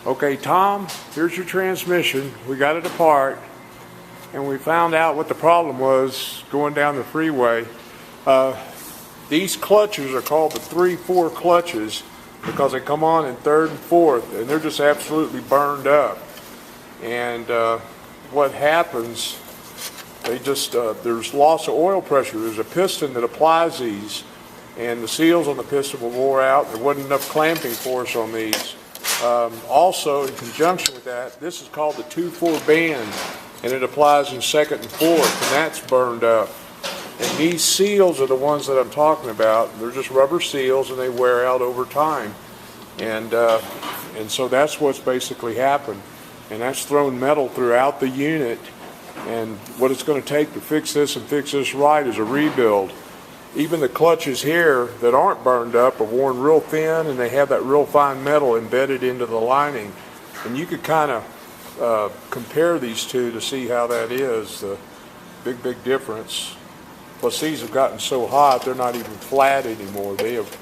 Okay, Tom, here's your transmission. We got it apart, and we found out what the problem was going down the freeway. These clutches are called the 3-4 clutches because they come on in third and fourth, and they're just absolutely burned up. And what happens, there's loss of oil pressure. There's a piston that applies these, and the seals on the piston were wore out. There wasn't enough clamping force on these. Also, in conjunction with that, this is called the 2-4 band, and it applies in second and fourth, and that's burned up. And these seals are the ones that I'm talking about. They're just rubber seals, and they wear out over time. And so that's what's basically happened. And that's thrown metal throughout the unit. And what it's going to take to fix this and fix this right is a rebuild. Even the clutches here that aren't burned up are worn real thin, and they have that real fine metal embedded into the lining. And you could kind of compare these two to see how that is. The big difference. Plus, these have gotten so hot they're not even flat anymore. They have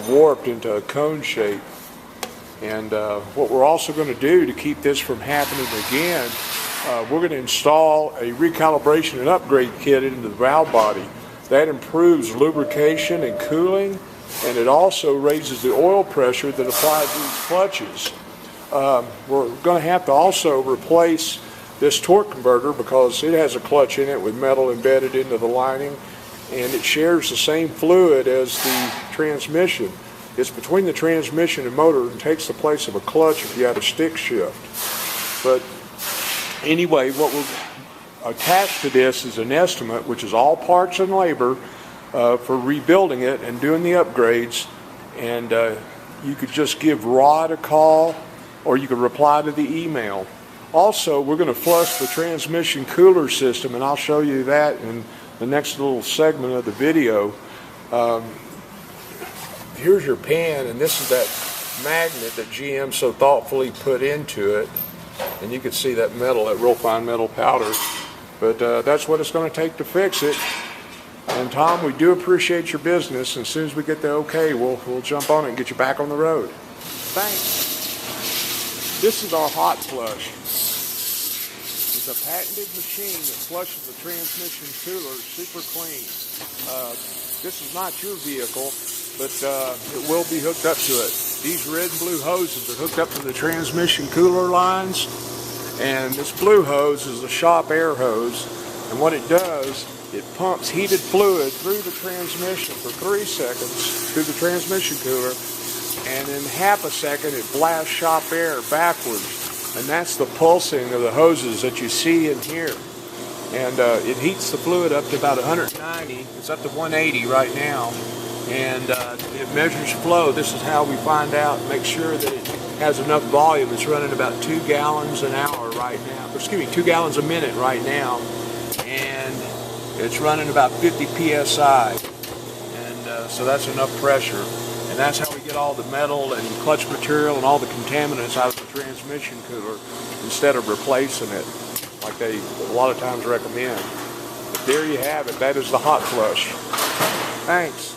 warped into a cone shape. And what we're also going to do to keep this from happening again, we're going to install a recalibration and upgrade kit into the valve body. That improves lubrication and cooling, and it also raises the oil pressure that applies to these clutches. We're going to have to also replace this torque converter because it has a clutch in it with metal embedded into the lining, and it shares the same fluid as the transmission. It's between the transmission and motor and takes the place of a clutch if you had a stick shift. But anyway, what we'll attach to this is an estimate, which is all parts and labor for rebuilding it and doing the upgrades. And you could just give Rod a call, or you could reply to the email. Also, we're going to flush the transmission cooler system, and I'll show you that in the next little segment of the video. Here's your pan, and this is that magnet that GM so thoughtfully put into it. And you can see that metal, that real fine metal powder. But that's what it's going to take to fix it. And Tom, we do appreciate your business. And as soon as we get the okay, we'll jump on it and get you back on the road. Thanks. This is our hot flush. It's a patented machine that flushes the transmission cooler super clean. This is not your vehicle, but it will be hooked up to it. These red and blue hoses are hooked up to the transmission cooler lines, and this blue hose is a shop air hose, and what it does, it pumps heated fluid through the transmission for 3 seconds through the transmission cooler, and in half a second it blasts shop air backwards, and that's the pulsing of the hoses that you see in here. And it heats the fluid up to about 190. It's up to 180 right now. And it measures flow. This is how we find out, make sure that it has enough volume. It's running about 2 gallons an hour right now. Excuse me, 2 gallons a minute right now. And it's running about 50 psi. And so that's enough pressure. And that's how we get all the metal and clutch material and all the contaminants out of the transmission cooler instead of replacing it like they a lot of times recommend. But there you have it. That is the hot flush. Thanks.